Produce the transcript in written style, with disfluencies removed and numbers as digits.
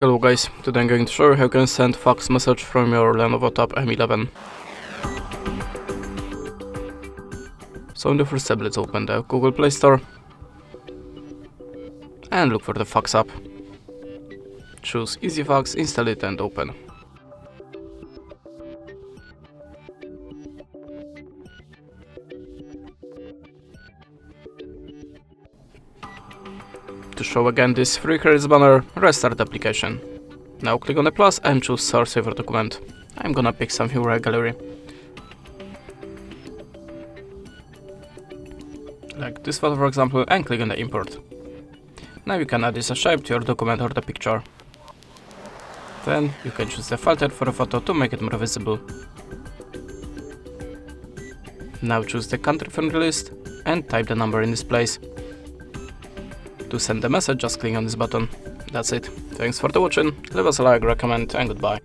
Hello guys, today I'm going to show you how you can send fax message from your LENOVO Tab M11. So in the first step, let's open the Google Play Store and look for the fax app. Choose Easy Fax, install it and open. To show again this 3 credits banner, restart the application. Now click on the plus and choose source saver document. I'm gonna pick something from gallery, like this photo for example, and click on the import. Now you can add this shape to your document or the picture. Then you can choose the file type for the photo to make it more visible. Now choose the country from the list and type the number in this place. To send the message, just click on this button. That's it. Thanks for watching, leave us a like, recommend, and goodbye.